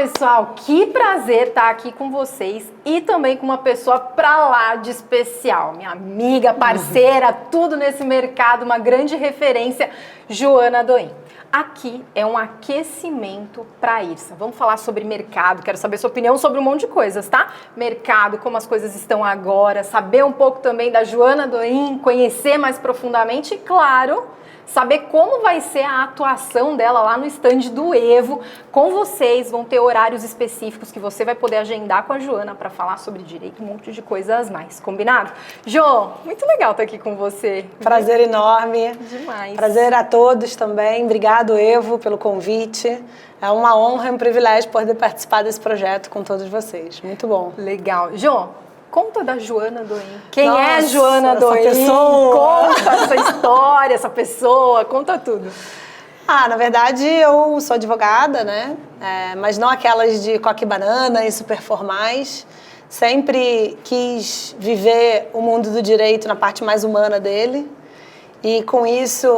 pessoal, que prazer estar aqui com vocês e também com uma pessoa pra lá de especial, minha amiga, parceira, tudo nesse mercado, uma grande referência, Joana Doim. Aqui é um aquecimento para a Irsa. Vamos falar sobre mercado, quero saber sua opinião sobre um monte de coisas, tá? Mercado, como as coisas estão agora, saber um pouco também da Joana Doim, conhecer mais profundamente e, claro, saber como vai ser a atuação dela lá no stand do Evo. Com vocês, vão ter horários específicos que você vai poder agendar com a Joana para falar sobre direito, um monte de coisas mais. Combinado? Jo, muito legal estar aqui com você. Prazer enorme. Demais. Prazer a todos também. Obrigado, Evo, pelo convite. É uma honra e um privilégio poder participar desse projeto com todos vocês. Muito bom. Legal. Jo, conta da Joana Doim. Quem Nossa, é Joana Doim? Essa pessoa. Conta essa história, essa pessoa, conta tudo. Na verdade, eu sou advogada, né? Mas não aquelas de coque e banana e super formais. Sempre quis viver o mundo do direito na parte mais humana dele. E com isso,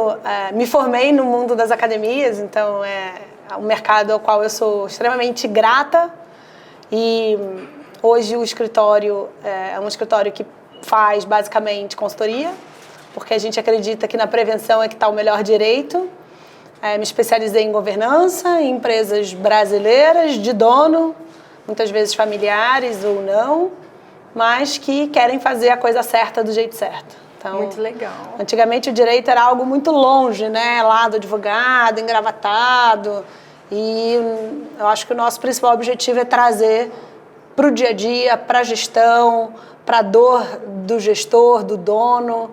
me formei no mundo das academias, então é um mercado ao qual eu sou extremamente grata. E hoje o escritório é um escritório que faz basicamente consultoria, porque a gente acredita que na prevenção é que está o melhor direito. Me especializei em governança, em empresas brasileiras, de dono, muitas vezes familiares ou não, mas que querem fazer a coisa certa do jeito certo. Então, muito legal. Antigamente o direito era algo muito longe, né? Lá do advogado, engravatado. E eu acho que o nosso principal objetivo é trazer para o dia a dia, para a gestão, para a dor do gestor, do dono,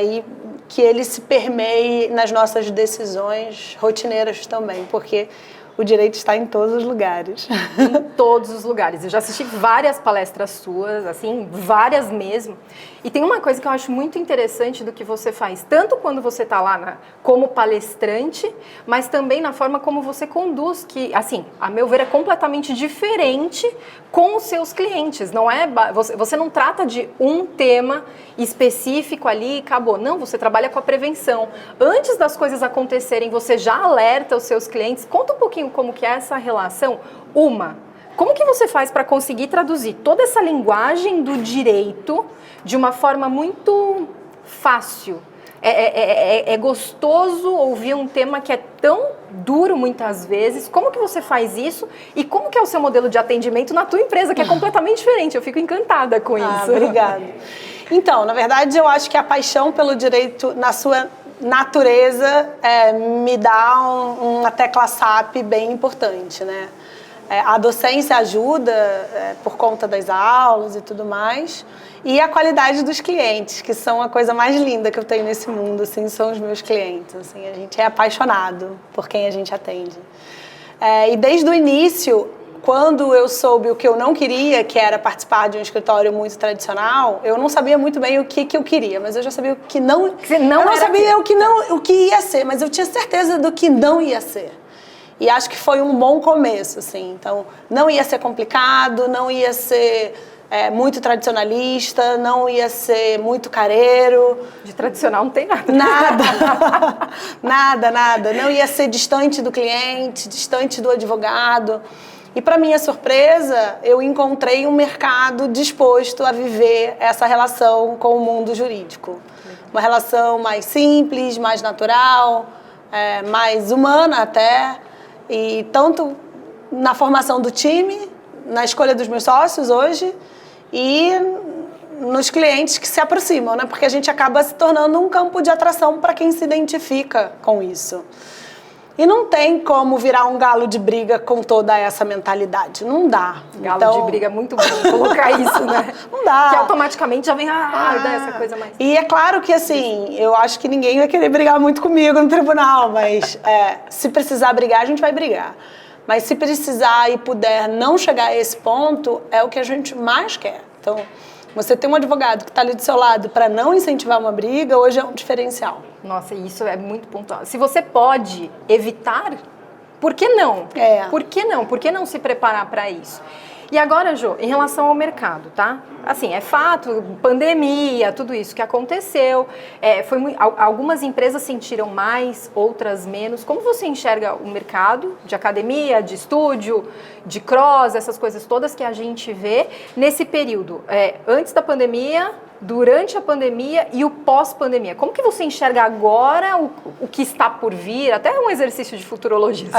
e que ele se permeie nas nossas decisões rotineiras também, porque o direito está em todos os lugares. Em todos os lugares. Eu já assisti várias palestras suas, assim, várias mesmo. E tem uma coisa que eu acho muito interessante do que você faz, tanto quando você está lá como palestrante, mas também na forma como você conduz, que, assim, a meu ver, é completamente diferente com os seus clientes. Não é, você não trata de um tema específico ali e acabou. Não, você trabalha com a prevenção. Antes das coisas acontecerem, você já alerta os seus clientes. Conta um pouquinho como que é essa relação. Como que você faz para conseguir traduzir toda essa linguagem do direito de uma forma muito fácil? É gostoso ouvir um tema que é tão duro muitas vezes. Como que você faz isso? E como que é o seu modelo de atendimento na tua empresa, que é completamente diferente? Eu fico encantada com isso. Obrigada. Então, na verdade, eu acho que a paixão pelo direito, na sua natureza, me dá uma tecla SAP bem importante, né? A docência ajuda por conta das aulas e tudo mais. E a qualidade dos clientes, que são a coisa mais linda que eu tenho nesse mundo, assim, são os meus clientes. Assim, a gente é apaixonado por quem a gente atende. E desde o início, quando eu soube o que eu não queria, que era participar de um escritório muito tradicional, eu não sabia muito bem o que eu queria, mas eu já sabia o que não... Eu não sabia o que ia ser, mas eu tinha certeza do que não ia ser. E acho que foi um bom começo, assim. Então, não ia ser complicado, não ia ser muito tradicionalista, não ia ser muito careiro. De tradicional não tem nada. Nada. Não ia ser distante do cliente, distante do advogado. E, para minha surpresa, eu encontrei um mercado disposto a viver essa relação com o mundo jurídico. Uma relação mais simples, mais natural, mais humana até. E tanto na formação do time, na escolha dos meus sócios hoje e nos clientes que se aproximam, né? Porque a gente acaba se tornando um campo de atração para quem se identifica com isso. E não tem como virar um galo de briga com toda essa mentalidade. Não dá. Galo de briga é muito bom colocar isso, né? Não dá. Que automaticamente já vem essa coisa mais... E é claro que, assim, eu acho que ninguém vai querer brigar muito comigo no tribunal, mas se precisar brigar, a gente vai brigar. Mas se precisar e puder não chegar a esse ponto, é o que a gente mais quer. Então, você ter um advogado que está ali do seu lado para não incentivar uma briga, hoje é um diferencial. Nossa, isso é muito pontual. Se você pode evitar, por que não? Por que não? Por que não se preparar para isso? E agora, Jô, em relação ao mercado, tá? Assim, é fato, pandemia, tudo isso que aconteceu, algumas empresas sentiram mais, outras menos. Como você enxerga o mercado de academia, de estúdio, de cross, essas coisas todas que a gente vê nesse período, antes da pandemia, durante a pandemia e o pós-pandemia? Como que você enxerga agora o que está por vir? Até um exercício de futurologia.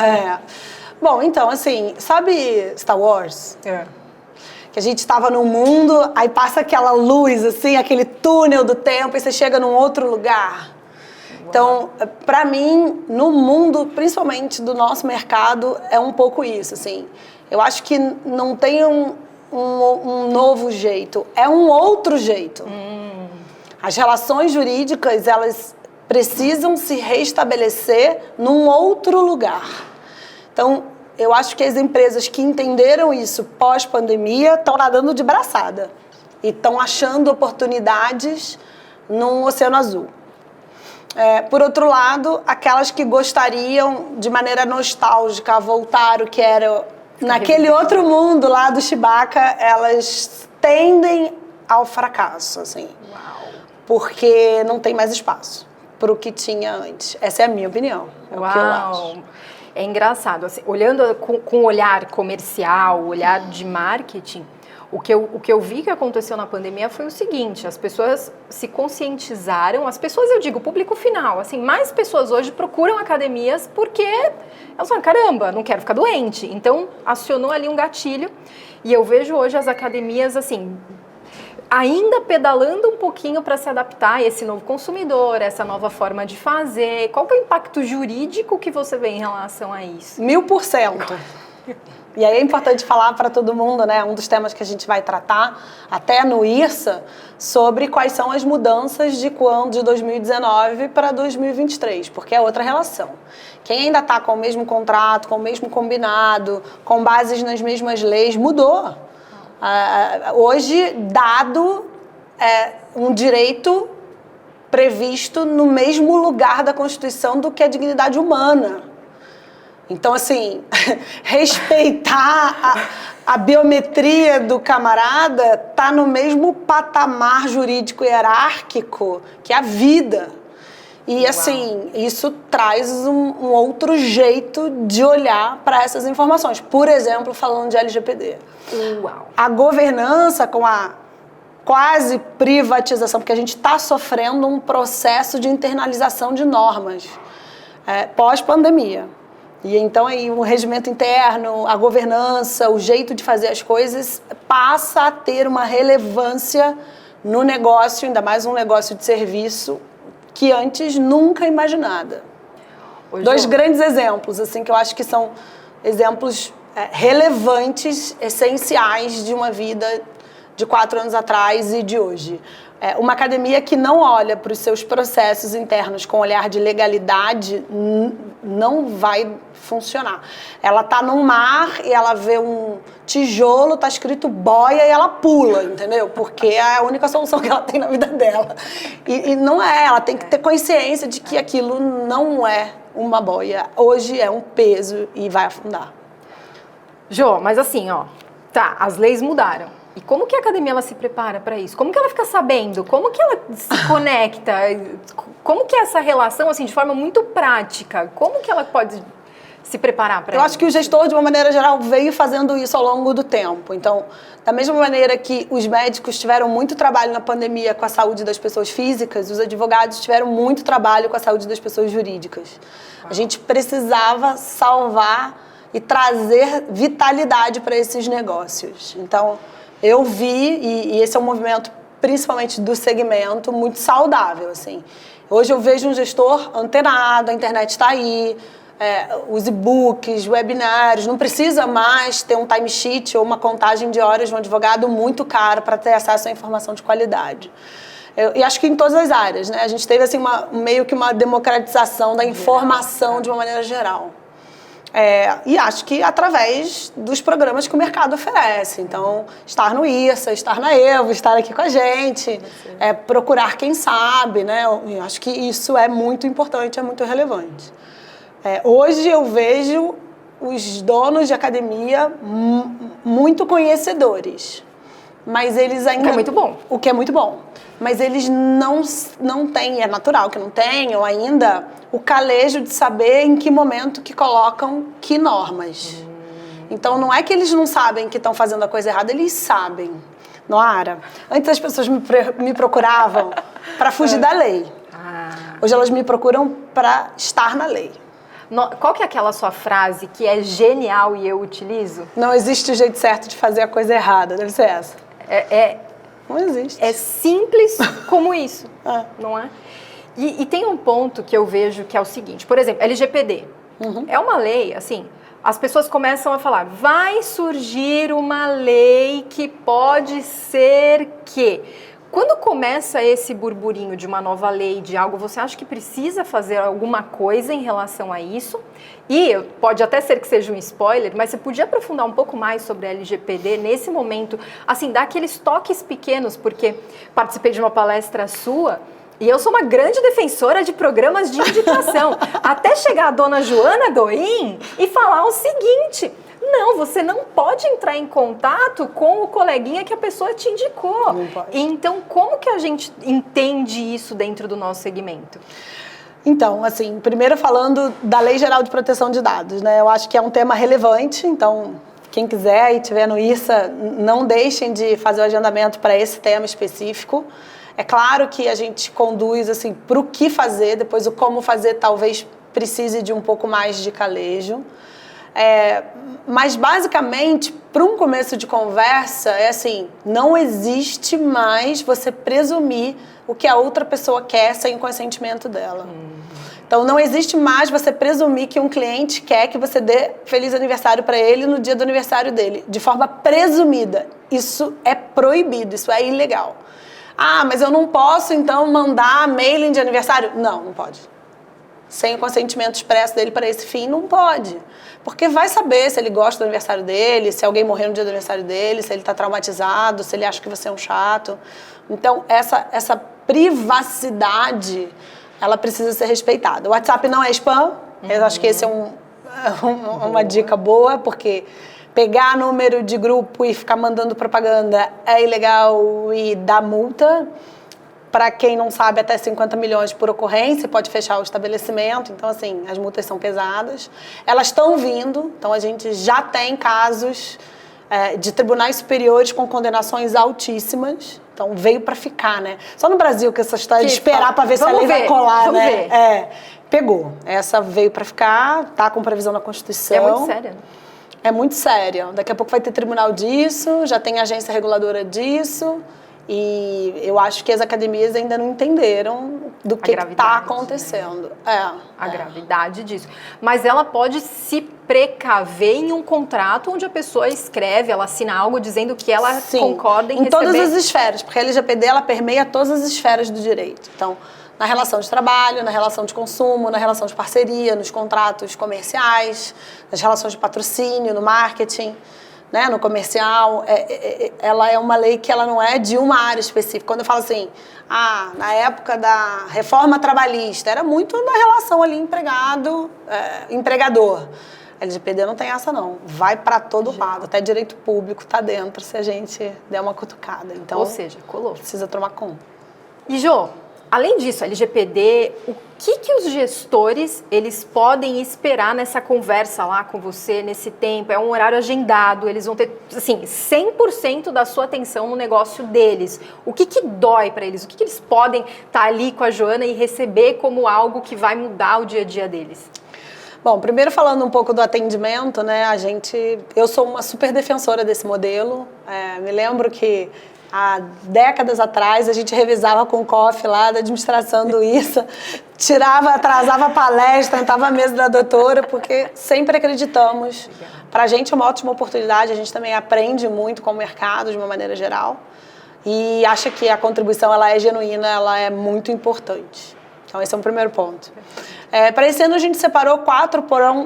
Bom, então, assim, sabe Star Wars? Que a gente estava num mundo, aí passa aquela luz, assim, aquele túnel do tempo e você chega num outro lugar. Então, para mim, no mundo, principalmente do nosso mercado, é um pouco isso, assim. Eu acho que não tem um novo jeito, é um outro jeito. As relações jurídicas, elas precisam se restabelecer num outro lugar. Então, eu acho que as empresas que entenderam isso pós-pandemia estão nadando de braçada e estão achando oportunidades num oceano azul. Por outro lado, aquelas que gostariam, de maneira nostálgica, voltar o que era naquele outro mundo lá do Chewbacca, elas tendem ao fracasso, assim. Uau. Porque não tem mais espaço para o que tinha antes. Essa é a minha opinião, é o que eu acho. É engraçado, assim, olhando com o olhar comercial, o olhar de marketing, o que eu vi que aconteceu na pandemia foi o seguinte: as pessoas se conscientizaram, as pessoas, eu digo, o público final, assim, mais pessoas hoje procuram academias porque elas falam, caramba, não quero ficar doente. Então, acionou ali um gatilho e eu vejo hoje as academias, assim, ainda pedalando um pouquinho para se adaptar a esse novo consumidor, essa nova forma de fazer. Qual que é o impacto jurídico que você vê em relação a isso? 1000%. E aí é importante falar para todo mundo, né, um dos temas que a gente vai tratar, até no IRSA, sobre quais são as mudanças de 2019 para 2023, porque é outra relação. Quem ainda está com o mesmo contrato, com o mesmo combinado, com bases nas mesmas leis, mudou. Hoje, dado um direito previsto no mesmo lugar da Constituição do que a dignidade humana. Então, assim, respeitar a biometria do camarada está no mesmo patamar jurídico hierárquico que a vida. E, assim, isso traz um outro jeito de olhar para essas informações. Por exemplo, falando de LGPD. Uau. A governança com a quase privatização, porque a gente está sofrendo um processo de internalização de normas pós-pandemia. E então aí o regimento interno, a governança, o jeito de fazer as coisas passa a ter uma relevância no negócio, ainda mais um negócio de serviço, que antes nunca imaginada. Dois grandes exemplos, assim, que eu acho que são exemplos relevantes, essenciais de uma vida de 4 anos atrás e de hoje. Uma academia que não olha para os seus processos internos com olhar de legalidade não vai funcionar. Ela está num mar e ela vê um tijolo, está escrito boia e ela pula, entendeu? Porque é a única solução que ela tem na vida dela. E não é, ela tem que ter consciência de que aquilo não é uma boia. Hoje é um peso e vai afundar. Jô, mas assim, ó, tá, as leis mudaram. E como que a academia ela se prepara para isso? Como que ela fica sabendo? Como que ela se conecta? Como que é essa relação, assim, de forma muito prática? Como que ela pode se preparar para isso? Eu acho que o gestor, de uma maneira geral, veio fazendo isso ao longo do tempo. Então, da mesma maneira que os médicos tiveram muito trabalho na pandemia com a saúde das pessoas físicas, os advogados tiveram muito trabalho com a saúde das pessoas jurídicas. A gente precisava salvar e trazer vitalidade para esses negócios. Então, eu vi, e esse é um movimento, principalmente do segmento, muito saudável, assim. Hoje eu vejo um gestor antenado, a internet está aí, os e-books, webinários, não precisa mais ter um timesheet ou uma contagem de horas de um advogado muito caro para ter acesso à informação de qualidade. E acho que em todas as áreas, né? A gente teve assim, meio que uma democratização da informação de uma maneira geral. E acho que através dos programas que o mercado oferece. Então, estar no IRSA, estar na EVO, estar aqui com a gente, procurar quem sabe, né? Eu acho que isso é muito importante, é muito relevante. Hoje eu vejo os donos de academia muito conhecedores, mas eles ainda... O que é muito bom. O que é muito bom. Mas eles não têm, é natural que não tenham ainda o calejo de saber em que momento que colocam que normas. Então, não é que eles não sabem que estão fazendo a coisa errada, eles sabem. Noara, antes as pessoas me procuravam para fugir da lei. Hoje elas me procuram para estar na lei. Qual que é aquela sua frase que é genial e eu utilizo? Não existe o jeito certo de fazer a coisa errada, deve ser essa. Não existe. É simples como isso, não é? E tem um ponto que eu vejo que é o seguinte, por exemplo, LGPD. É uma lei, assim, as pessoas começam a falar, vai surgir uma lei que pode ser que... Quando começa esse burburinho de uma nova lei, de algo, você acha que precisa fazer alguma coisa em relação a isso? E pode até ser que seja um spoiler, mas você podia aprofundar um pouco mais sobre a LGPD nesse momento, assim, dar aqueles toques pequenos, porque participei de uma palestra sua e eu sou uma grande defensora de programas de indicação, até chegar a dona Joana Doim e falar o seguinte... Não, você não pode entrar em contato com o coleguinha que a pessoa te indicou. Não pode. Então, como que a gente entende isso dentro do nosso segmento? Então, assim, primeiro falando da Lei Geral de Proteção de Dados, né? Eu acho que é um tema relevante, então quem quiser e tiver no IRSA, não deixem de fazer o agendamento para esse tema específico. É claro que a gente conduz assim, para o que fazer, depois o como fazer talvez precise de um pouco mais de calejo. Mas basicamente, para um começo de conversa, é assim, não existe mais você presumir o que a outra pessoa quer sem o consentimento dela. Então, não existe mais você presumir que um cliente quer que você dê feliz aniversário para ele no dia do aniversário dele, de forma presumida. Isso é proibido, isso é ilegal. Ah, mas eu não posso, então, mandar mailing de aniversário? Não, não pode. Sem o consentimento expresso dele para esse fim, não pode. Porque vai saber se ele gosta do aniversário dele, se alguém morreu no dia do aniversário dele, se ele está traumatizado, se ele acha que você é um chato. Então, essa privacidade, ela precisa ser respeitada. O WhatsApp não é spam. Eu acho que esse é uma dica boa, porque pegar número de grupo e ficar mandando propaganda é ilegal e dá multa. Para quem não sabe, até 50 milhões por ocorrência, pode fechar o estabelecimento. Então, assim, as multas são pesadas. Elas estão vindo, então a gente já tem casos de tribunais superiores com condenações altíssimas. Então, veio para ficar, né? Só no Brasil que essa história de esperar para ver se a lei vai colar, né? Pegou. Essa veio para ficar, tá com previsão na Constituição. É muito séria. É muito séria. Daqui a pouco vai ter tribunal disso, já tem agência reguladora disso. E eu acho que as academias ainda não entenderam do que está acontecendo. Né? A gravidade disso. Mas ela pode se precaver em um contrato onde a pessoa escreve, ela assina algo dizendo que ela concorda em receber... todas as esferas, porque a LGPD ela permeia todas as esferas do direito. Então, na relação de trabalho, na relação de consumo, na relação de parceria, nos contratos comerciais, nas relações de patrocínio, no marketing... Né, no comercial, ela é uma lei que ela não é de uma área específica. Quando eu falo assim, na época da reforma trabalhista, era muito na relação ali empregado-empregador. A LGPD não tem essa não, vai para todo lado, até direito público está dentro se a gente der uma cutucada. Então, ou seja, colou. Precisa tomar conta. E Jô, além disso, a LGPD, o que os gestores eles podem esperar nessa conversa lá com você, nesse tempo? É um horário agendado, eles vão ter, assim, 100% da sua atenção no negócio deles. O que dói para eles? O que eles podem estar ali com a Joana e receber como algo que vai mudar o dia a dia deles? Bom, primeiro falando um pouco do atendimento, né? Eu sou uma super defensora desse modelo. Me lembro que há décadas atrás, a gente revisava com o COF lá da administração do IRSA, atrasava a palestra, entrava a mesa da doutora, porque sempre acreditamos. Para a gente é uma ótima oportunidade, a gente também aprende muito com o mercado de uma maneira geral e acha que a contribuição ela é genuína, ela é muito importante. Então, esse é um primeiro ponto. Para esse ano, a gente separou 4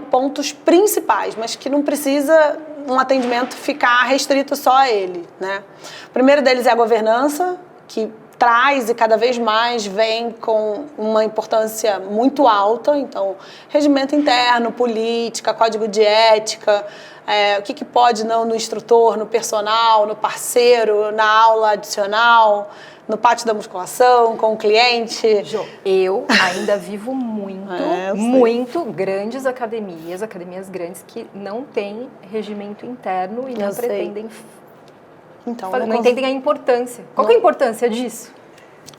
pontos principais, mas que não precisa um atendimento ficar restrito só a ele, né? O primeiro deles é a governança, que traz e cada vez mais vem com uma importância muito alta. Então, regimento interno, política, código de ética, o que pode não no instrutor, no personal, no parceiro, na aula adicional, no pátio da musculação, com o cliente. Jo, eu ainda vivo muito grandes academias grandes que não têm regimento interno e não pretendem... Então, não entendem a importância. Qual que é a importância disso?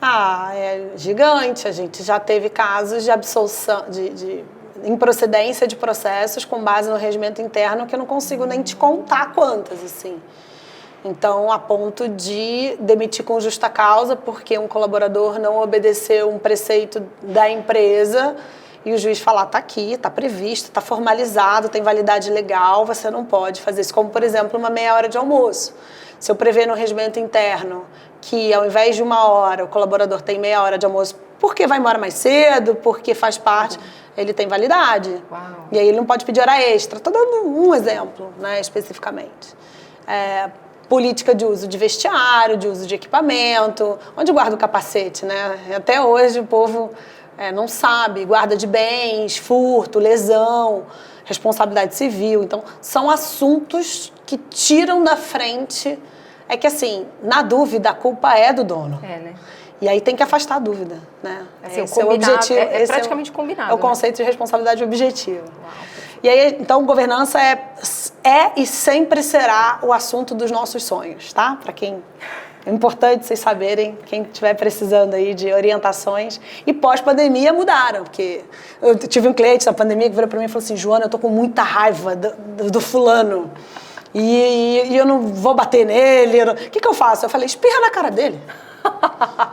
É gigante. A gente já teve casos de absolução, de improcedência de processos com base no regimento interno que eu não consigo nem te contar quantas, assim. Então, a ponto de demitir com justa causa porque um colaborador não obedeceu um preceito da empresa e o juiz falar, tá aqui, tá previsto, tá formalizado, tem validade legal, você não pode fazer isso. Como, por exemplo, uma meia hora de almoço. Se eu prever no regimento interno que, ao invés de 1 hora, o colaborador tem meia hora de almoço porque vai embora mais cedo, porque faz parte, ele tem validade. Uau. E aí ele não pode pedir hora extra. Estou dando um exemplo, né, especificamente. Política de uso de vestiário, de uso de equipamento, onde guarda o capacete, né? Até hoje o povo não sabe, guarda de bens, furto, lesão, responsabilidade civil. Então, são assuntos que tiram da frente. É que, assim, na dúvida, a culpa é do dono. Né? E aí tem que afastar a dúvida, né? Assim, esse é o objetivo. É praticamente combinado. É o conceito de responsabilidade objetiva. Uau. E aí, então, governança é e sempre será o assunto dos nossos sonhos, tá? Para quem... É importante vocês saberem, quem estiver precisando aí de orientações. E pós-pandemia mudaram, porque eu tive um cliente na pandemia que virou para mim e falou assim, Joana, eu tô com muita raiva do fulano e eu não vou bater nele. O que eu faço? Eu falei, espirra na cara dele.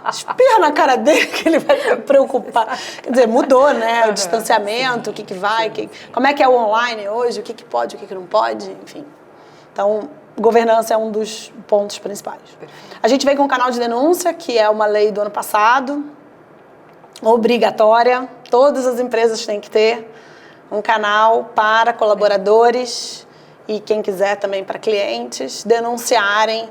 Espirra na cara dele que ele vai se preocupar. Quer dizer, mudou, né? O distanciamento, o que vai, como é que é o online hoje, o que pode, o que não pode, enfim. Então, governança é um dos pontos principais. A gente vem com um canal de denúncia, que é uma lei do ano passado, obrigatória. Todas as empresas têm que ter um canal para colaboradores e quem quiser também para clientes denunciarem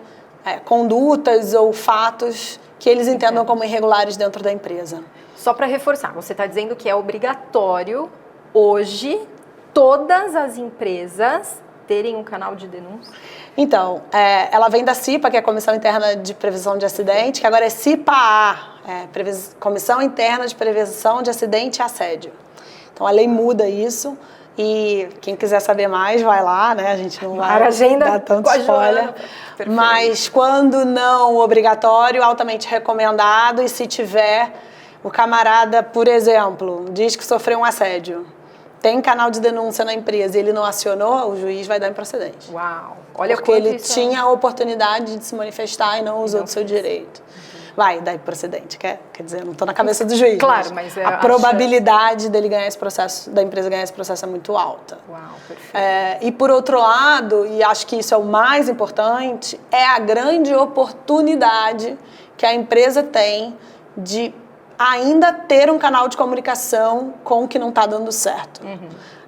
condutas ou fatos que eles entendam como irregulares dentro da empresa. Só para reforçar, você está dizendo que é obrigatório hoje todas as empresas terem um canal de denúncia? Então, ela vem da CIPA, que é a Comissão Interna de Prevenção de Acidente, que agora é CIPA-A, Comissão Interna de Prevenção de Acidente e Assédio. Então, a lei muda isso e quem quiser saber mais, vai lá, né? A gente não vai dar tanto spoiler. Mas quando não obrigatório, altamente recomendado, e se tiver, o camarada, por exemplo, diz que sofreu um assédio, tem canal de denúncia na empresa e ele não acionou, o juiz vai dar improcedente. Uau! Olha, porque ele tinha a oportunidade de se manifestar e não usou do seu direito. Vai dar improcedente, quer dizer, não estou na cabeça do juiz. Claro, mas a probabilidade dele ganhar esse processo, da empresa ganhar esse processo é muito alta. Uau, perfeito. E por outro lado, e acho que isso é o mais importante, é a grande oportunidade que a empresa tem de ainda ter um canal de comunicação com o que não está dando certo.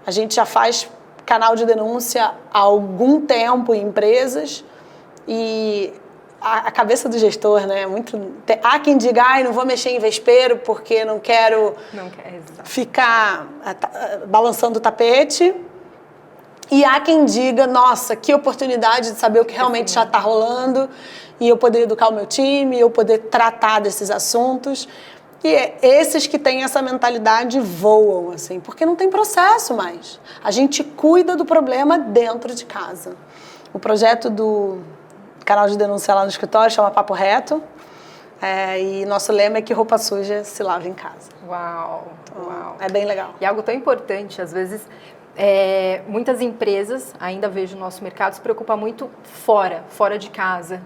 A gente já faz canal de denúncia há algum tempo em empresas e a cabeça do gestor, né? Há quem diga, não vou mexer em vespeiro porque não quero ficar balançando o tapete. E há quem diga, nossa, que oportunidade de saber o que realmente já está rolando e eu poder educar o meu time, eu poder tratar desses assuntos. E esses que têm essa mentalidade voam, assim, porque não tem processo mais. A gente cuida do problema dentro de casa. O projeto do canal de denúncia lá no escritório chama Papo Reto. E nosso lema é que roupa suja se lava em casa. Uau! Então, uau! É bem legal. E algo tão importante, às vezes... muitas empresas, ainda vejo no nosso mercado, se preocupam muito fora de casa,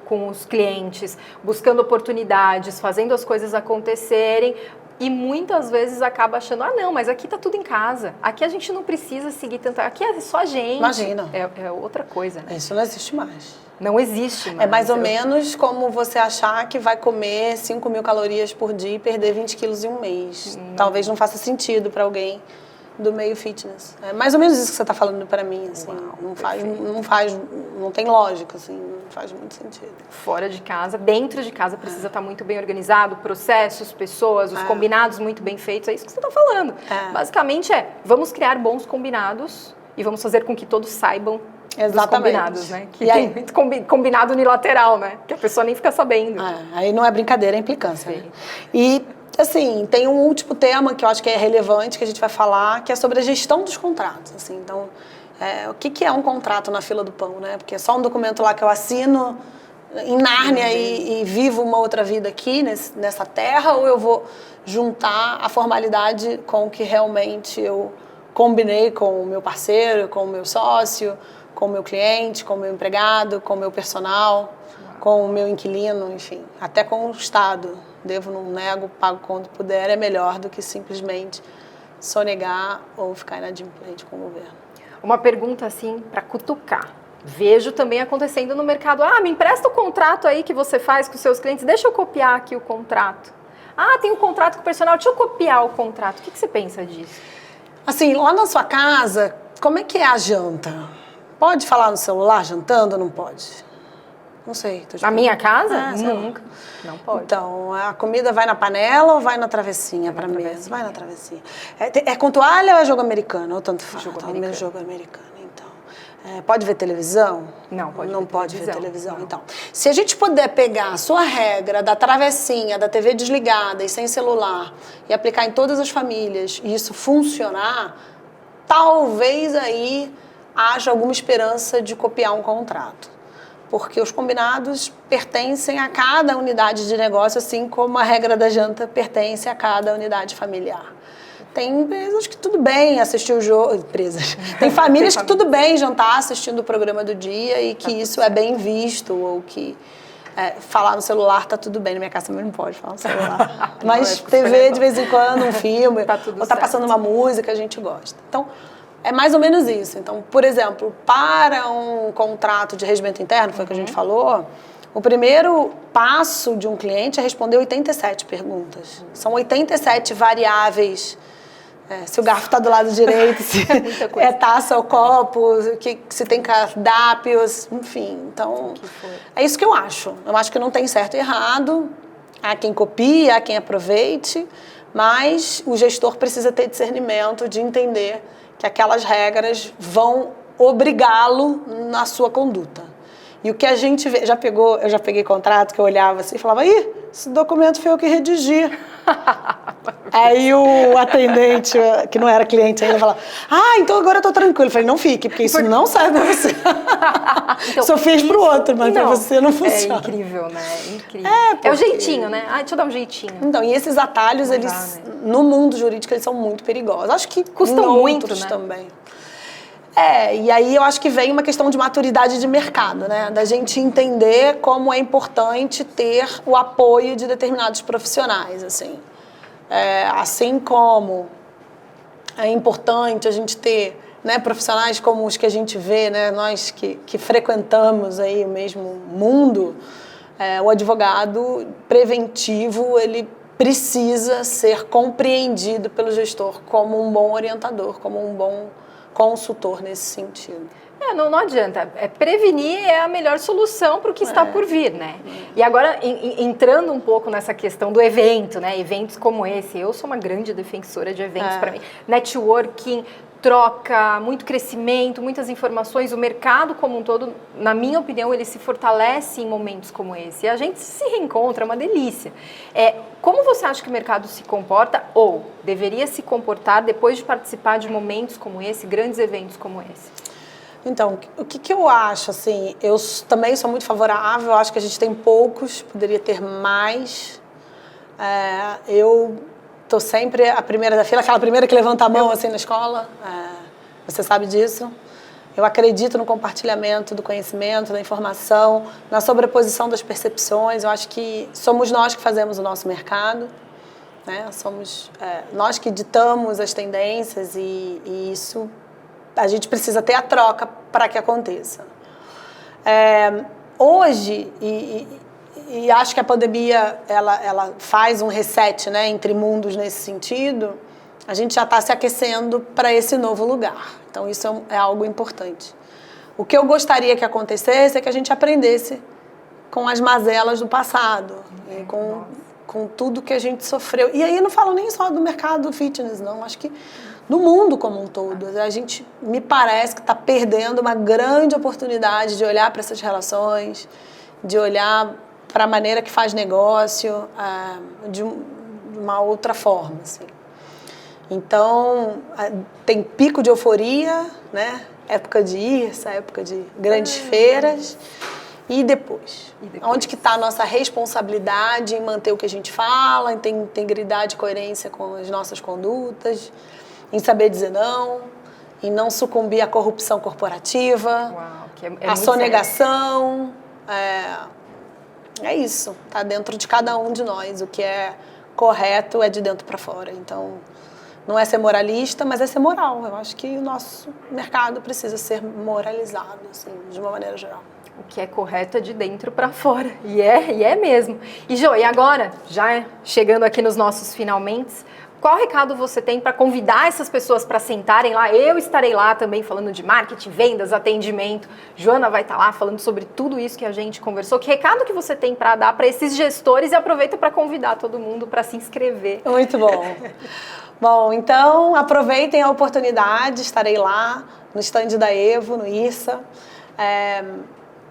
com os clientes, buscando oportunidades, fazendo as coisas acontecerem e muitas vezes acaba achando, não, mas aqui tá tudo em casa, aqui a gente não precisa seguir tanto, aqui é só a gente. Imagina. É outra coisa, né? Isso não existe mais. Não existe mais. É mais ou menos como você achar que vai comer 5.000 calorias por dia e perder 20 quilos em um mês. Talvez não faça sentido para alguém do meio fitness. É mais ou menos isso que você está falando para mim, assim. Uau, não tem lógica, assim, não faz muito sentido. Fora de casa, dentro de casa precisa estar muito bem organizado, processos, pessoas, os combinados muito bem feitos, é isso que você está falando. Basicamente vamos criar bons combinados e vamos fazer com que todos saibam dos combinados, né? Que tem muito combinado unilateral, né? Que a pessoa nem fica sabendo. Aí não é brincadeira, é implicância. Né? E, assim, tem um último tema que eu acho que é relevante, que a gente vai falar, que é sobre a gestão dos contratos. Assim, então, o que é um contrato na fila do pão, né? Porque é só um documento lá que eu assino em Nárnia e vivo uma outra vida aqui, nessa terra, ou eu vou juntar a formalidade com o que realmente eu combinei com o meu parceiro, com o meu sócio, com o meu cliente, com o meu empregado, com o meu personal, com o meu inquilino, enfim, até com o Estado. Devo, não nego, pago quando puder, é melhor do que simplesmente sonegar ou ficar inadimplente com o governo. Uma pergunta assim para cutucar. Vejo também acontecendo no mercado. Me empresta o contrato aí que você faz com os seus clientes, deixa eu copiar aqui o contrato. Tem um contrato com o personal, deixa eu copiar o contrato. O que você pensa disso? Assim, lá na sua casa, como é que é a janta? Pode falar no celular jantando ou não pode? Não sei. Na minha casa? Nunca. Não pode. Então, a comida vai na panela ou vai na travessinha para mesa? Vai na travessinha. É com toalha ou é jogo americano? Ou tanto faz? Jogo americano, então. Pode ver televisão? Não pode. Não pode ver televisão, então. Se a gente puder pegar a sua regra da travessinha, da TV desligada e sem celular e aplicar em todas as famílias e isso funcionar, talvez aí haja alguma esperança de copiar um contrato. Porque os combinados pertencem a cada unidade de negócio, assim como a regra da janta pertence a cada unidade familiar. Tem empresas que tudo bem assistir o jogo... Tem famílias que tudo bem jantar assistindo o programa do dia e que isso é bem visto, ou que falar no celular tá tudo bem. Na minha casa também não pode falar no celular. Mas TV, de vez em quando, um filme, ou tá passando uma música, a gente gosta. Então, é mais ou menos isso. Então, por exemplo, para um contrato de regimento interno, foi o que a gente falou, o primeiro passo de um cliente é responder 87 perguntas. São 87 variáveis. Se o garfo está do lado direito, se é taça ou copo, se tem cardápios, enfim. Então, é isso que eu acho. Eu acho que não tem certo e errado. Há quem copie, há quem aproveite, mas o gestor precisa ter discernimento de entender que aquelas regras vão obrigá-lo na sua conduta. E o que a gente vê, eu já peguei contrato que eu olhava assim e falava, esse documento foi eu que redigi. Aí o atendente, que não era cliente ainda, falava, então agora eu tô tranquilo. Eu falei, não fique, porque isso não serve pra você. Então, só fez pro outro, mas pra você não funciona. É incrível, né? Incrível. É o jeitinho, né? Deixa eu dar um jeitinho. Então, e esses atalhos, eles, no mundo jurídico, eles são muito perigosos. Acho que custam muito, né? Também. E aí eu acho que vem uma questão de maturidade de mercado, né? Da gente entender como é importante ter o apoio de determinados profissionais, assim. Assim como é importante a gente ter, né, profissionais como os que a gente vê, né? Nós que frequentamos aí o mesmo mundo, o advogado preventivo, ele precisa ser compreendido pelo gestor como um bom orientador, como um bom consultor nesse sentido. Não adianta. Prevenir é a melhor solução para o que está por vir, né? E agora, entrando um pouco nessa questão do evento, né? Eventos como esse, eu sou uma grande defensora de eventos para mim. Networking, troca, muito crescimento, muitas informações. O mercado como um todo, na minha opinião, ele se fortalece em momentos como esse. E a gente se reencontra, é uma delícia. Como você acha que o mercado se comporta ou deveria se comportar depois de participar de momentos como esse, grandes eventos como esse? Então, o que eu acho, assim, eu também sou muito favorável, eu acho que a gente tem poucos, poderia ter mais. Eu tô sempre a primeira da fila, aquela primeira que levanta a mão, assim, na escola, você sabe disso. Eu acredito no compartilhamento do conhecimento, da informação, na sobreposição das percepções. Eu acho que somos nós que fazemos o nosso mercado, né? Somos nós que ditamos as tendências e isso a gente precisa ter a troca para que aconteça. Hoje, e acho que a pandemia ela faz um reset, né, entre mundos nesse sentido, a gente já está se aquecendo para esse novo lugar. Então, isso é algo importante. O que eu gostaria que acontecesse é que a gente aprendesse com as mazelas do passado, e com tudo que a gente sofreu. E aí, não falo nem só do mercado fitness, não. Acho que no mundo como um todo. A gente, me parece que está perdendo uma grande oportunidade de olhar para essas relações, de olhar para a maneira que faz negócio de uma outra forma, assim. Então, tem pico de euforia, né? Época de IRSA, época de grandes feiras. E depois? Onde que está a nossa responsabilidade em manter o que a gente fala, em ter integridade e coerência com as nossas condutas, em saber dizer não, em não sucumbir à corrupção corporativa, Uau, que à sonegação. É isso, está dentro de cada um de nós. O que é correto é de dentro para fora. Então, não é ser moralista, mas é ser moral. Eu acho que o nosso mercado precisa ser moralizado, assim, de uma maneira geral. O que é correto é de dentro para fora. E é mesmo. E, Jo, e agora, já chegando aqui nos nossos finalmente, qual recado você tem para convidar essas pessoas para sentarem lá? Eu estarei lá também falando de marketing, vendas, atendimento. Joana vai estar lá falando sobre tudo isso que a gente conversou. Que recado que você tem para dar para esses gestores? E aproveita para convidar todo mundo para se inscrever. Muito bom. Bom, então aproveitem a oportunidade. Estarei lá no stand da Evo, no IRSA.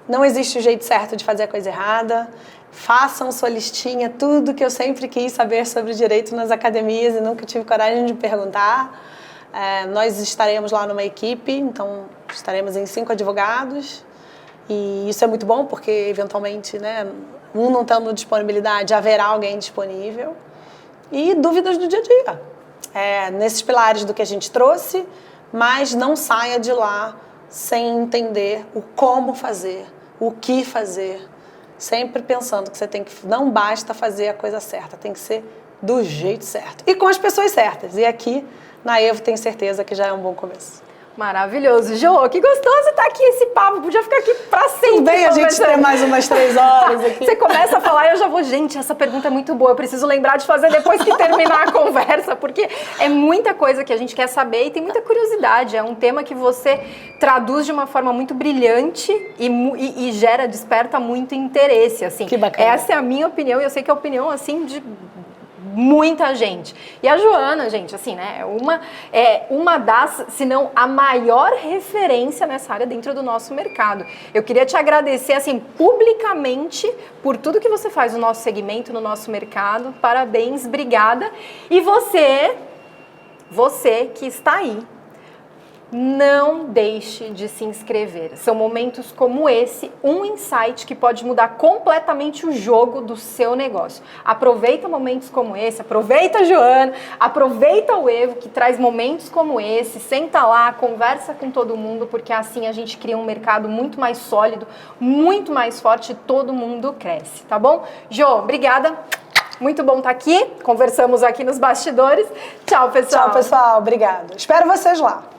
Não existe o jeito certo de fazer a coisa errada. Façam sua listinha, tudo que eu sempre quis saber sobre direito nas academias e nunca tive coragem de perguntar. Nós estaremos lá numa equipe, então estaremos em 5 advogados. E isso é muito bom porque, eventualmente, né, um não tendo disponibilidade, haverá alguém disponível. E dúvidas do dia a dia. Nesses pilares do que a gente trouxe, mas não saia de lá sem entender o como fazer, o que fazer. Sempre pensando que você tem que... Não basta fazer a coisa certa, tem que ser do jeito certo. E com as pessoas certas. E aqui, na Evo, tenho certeza que já é um bom começo. Maravilhoso. Jo, que gostoso estar aqui esse papo. Podia ficar aqui pra sempre. Tudo bem a gente ter mais umas 3 horas aqui. Você começa a falar e eu já vou... Gente, essa pergunta é muito boa. Eu preciso lembrar de fazer depois que terminar a conversa, porque é muita coisa que a gente quer saber e tem muita curiosidade. É um tema que você traduz de uma forma muito brilhante e gera, desperta muito interesse, assim. Que bacana. Essa é a minha opinião e eu sei que é a opinião, assim, de muita gente. E a Joana, gente, assim, né, uma das, se não a maior referência nessa área dentro do nosso mercado. Eu queria te agradecer, assim, publicamente por tudo que você faz no nosso segmento, no nosso mercado. Parabéns, obrigada. E você que está aí, não deixe de se inscrever. São momentos como esse, um insight que pode mudar completamente o jogo do seu negócio. Aproveita momentos como esse, aproveita a Joana, aproveita o Evo, que traz momentos como esse, senta lá, conversa com todo mundo, porque assim a gente cria um mercado muito mais sólido, muito mais forte e todo mundo cresce, tá bom? Jo, obrigada. Muito bom estar aqui, conversamos aqui nos bastidores. Tchau, pessoal. Tchau, pessoal. Obrigada. Espero vocês lá.